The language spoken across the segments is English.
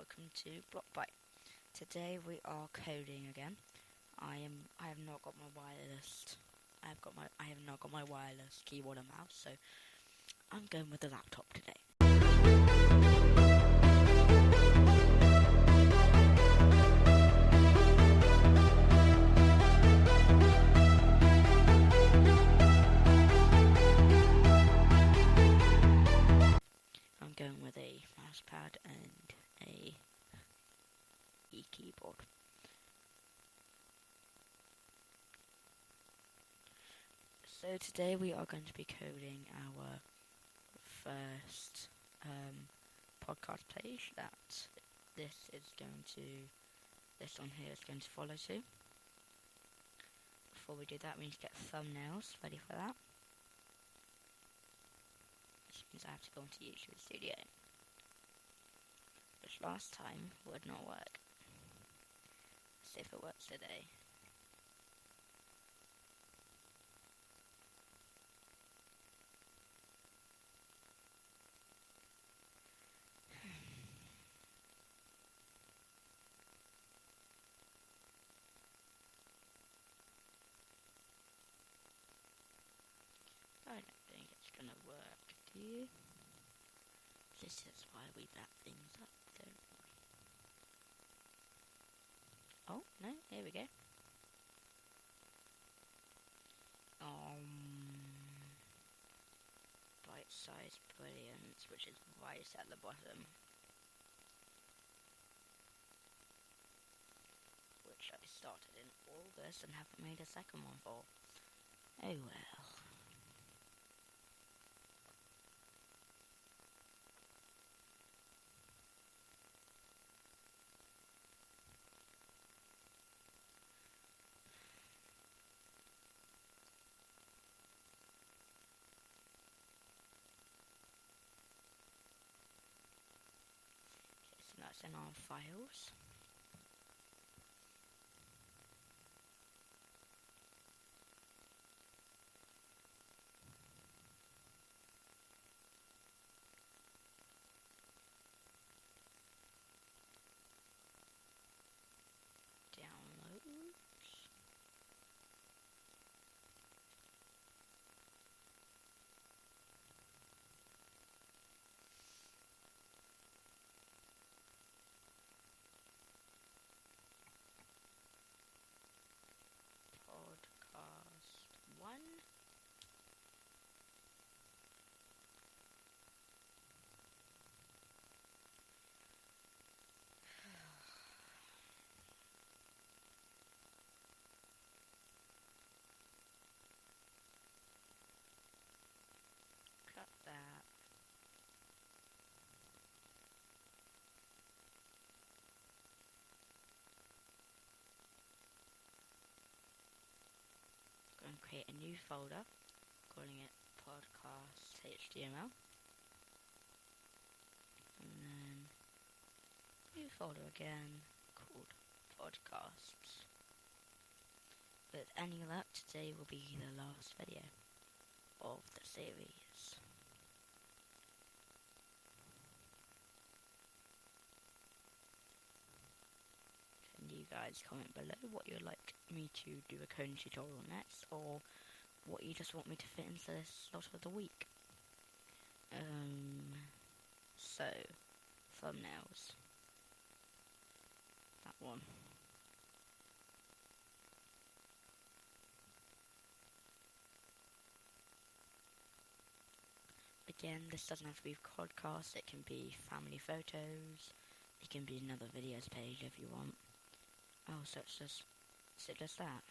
welcome to Block Byte. Today we are coding again. I have not got my wireless. I have not got my wireless keyboard and mouse, so I'm going with the laptop today. I'm going with a mouse pad and a e-keyboard. So today we are going to be coding our first podcast page that this one here is going to follow to. Before we do that, we need to get thumbnails ready for that. Which means I have to go into YouTube Studio, which last time would not work. Let's see if it works today. I don't think it's gonna work, do you? This is why we back things up, don't we? Oh, no, here we go. Bite-sized brilliance, which is right at the bottom. Which I started in August and haven't made a second one for. Oh well. So that's in our files. Downloads. Podcast 1. Cut that. Go and create a new folder, calling it podcast HTML. And then new folder again called podcasts. With any luck, today will be the last video of the series. Can you guys comment below what you'd like me to do a coding tutorial next, or what you just want me to fit into this slot of the week? So, thumbnails. That one. Again, this doesn't have to be podcast, it can be family photos, it can be another videos page if you want. Oh, so it's just that.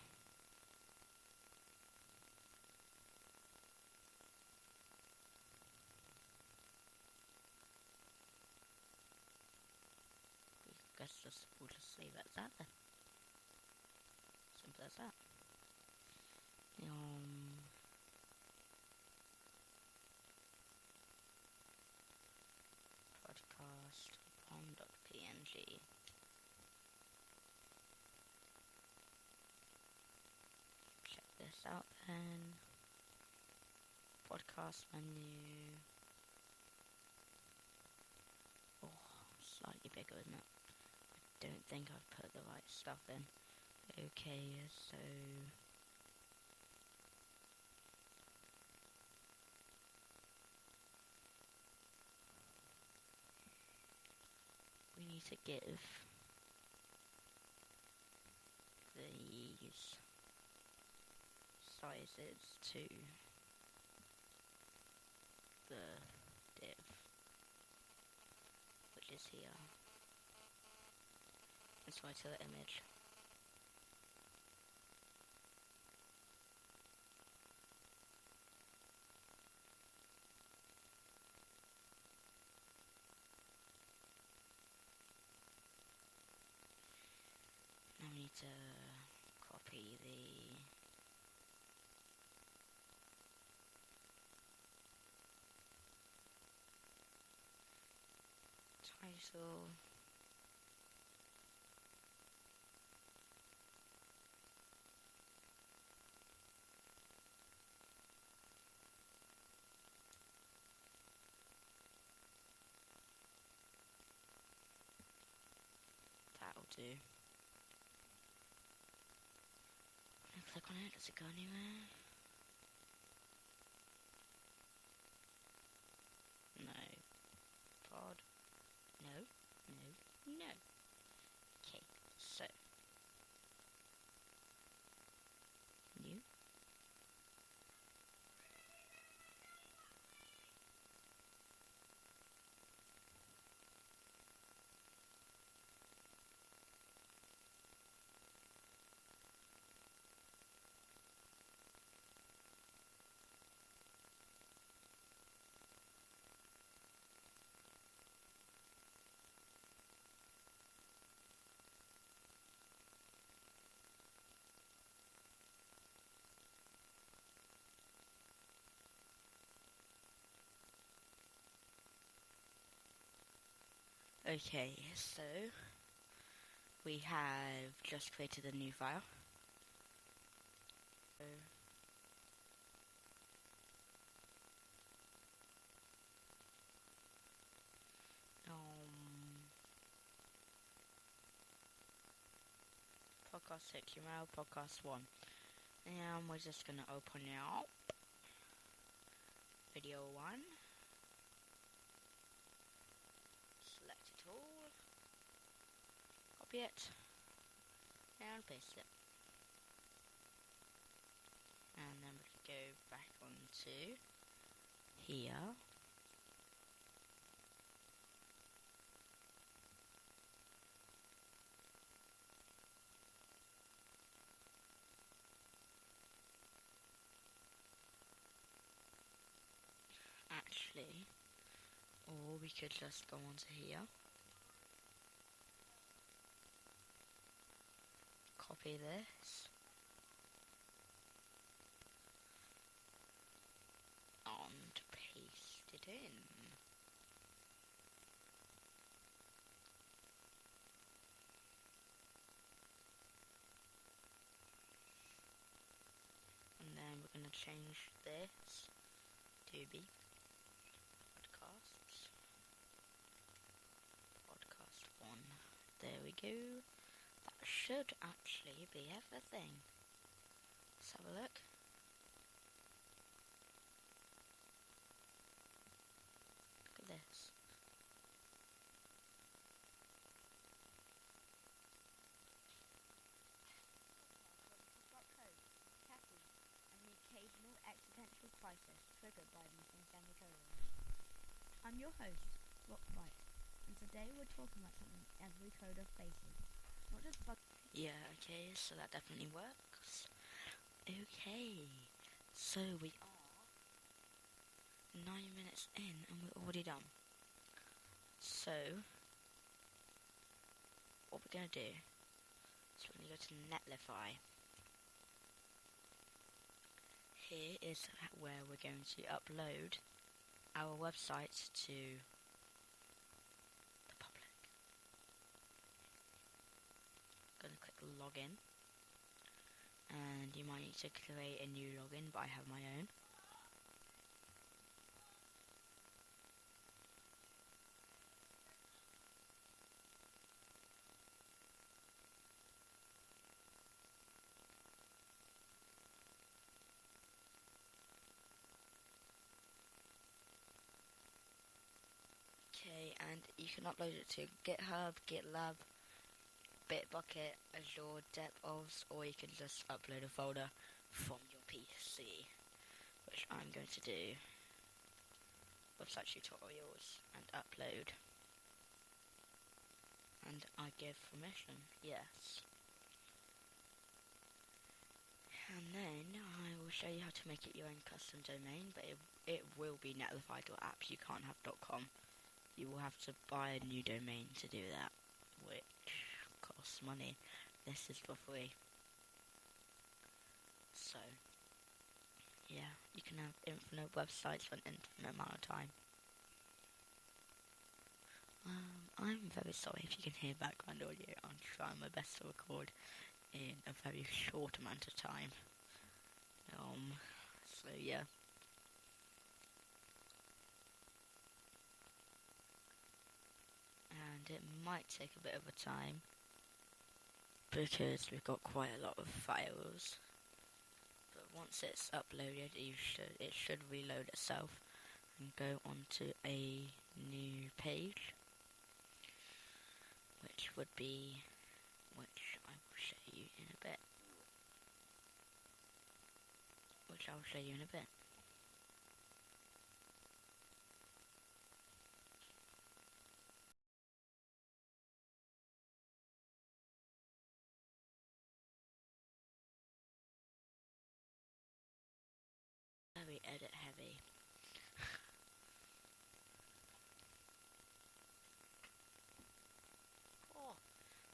I guess we'll just leave it at that then. Simple as that. Podcast 1.png. Check this out then. Podcast menu. Oh, slightly bigger. bigger, isn't it? I don't think I've put the right stuff in. Okay, so we need to give these sizes to the div, which is here, and so to the image. Now we need to copy the title. That'll do. When I click on it, does it go anywhere? No. Pod. No. No. No. Okay, so new. Okay, so we have just created a new file. So podcast 6 URL, podcast 1. And we're just gonna open it up. Video 1. Select it all. Copy it. And paste it. And then we can go back onto here. Actually, or we could just go onto here. Copy this. And paste it in. And then we're going to change this to be podcast 1. There we go. That should actually be everything. Let's have a look. Look at this. Occasional existential crisis triggered by missing semicolons. I'm your host, Rockbite, and today we're talking about something every coder faces. Not just bug. Yeah, okay, so that definitely works. Okay, so we are 9 minutes in and we're already done. So, what we're going to do is we're going to go to Netlify. Here is where we're going to upload our website to the public. I'm going to click login, and you might need to create a new login, but I have my own. Okay, and you can upload it to GitHub, GitLab, Bitbucket, Azure, DevOps, or you can just upload a folder from your PC, which I'm going to do. Website tutorials and upload. And I give permission, yes. And then I will show you how to make it your own custom domain, but it will be netlify.apps. You can't have .com. You will have to buy a new domain to do that, which costs money. This is for free. So, yeah, you can have infinite websites for an infinite amount of time. I'm very sorry if you can hear background audio. I'm trying my best to record in a very short amount of time. So yeah. And it might take a bit of a time because we've got quite a lot of files. But once it's uploaded, it should reload itself and go onto a new page, which I will show you in a bit. Very edit heavy. Oh,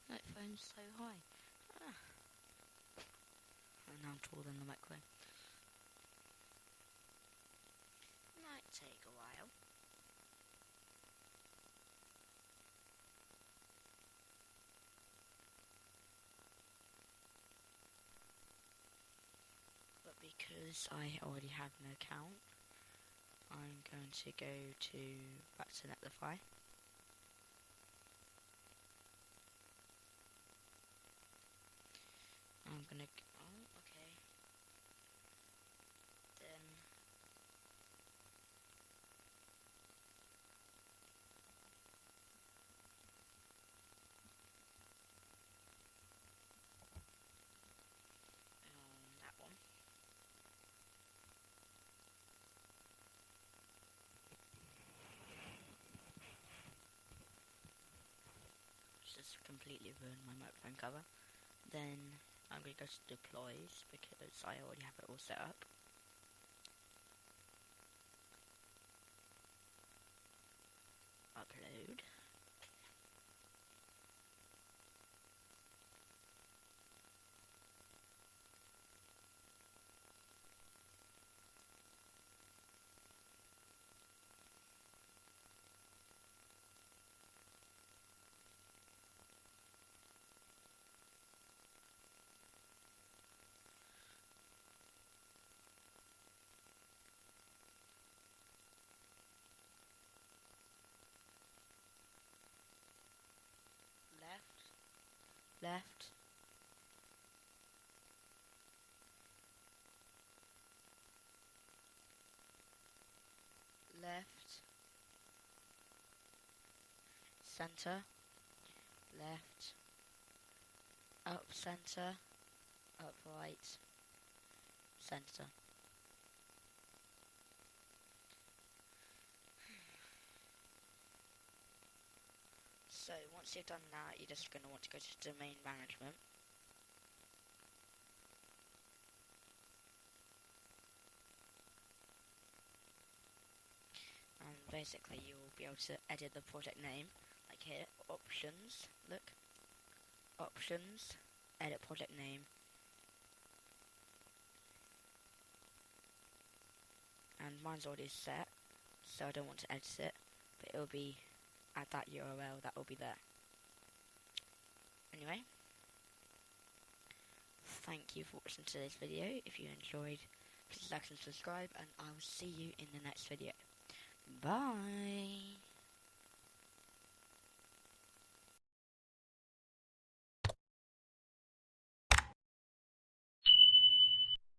that phone's so high. And now I'm taller than the microphone. Might take a while. But because I already have an account, I'm going to go back to Netlify. I'm gonna. Oh, okay. Then. That one. Just completely ruined my microphone cover. Then I'm gonna go to deploys because I already have it all set up. Upload. Left. Left. Center. Left. Up center. Up right. Center. So once you've done that, you're just going to want to go to domain management. And basically you'll be able to edit the project name, like here, options, look, options, edit project name, and mine's already set, so I don't want to edit it, but it'll be at that URL, that will be there. Anyway, thank you for watching today's video. If you enjoyed, please like and subscribe, and I will see you in the next video. Bye!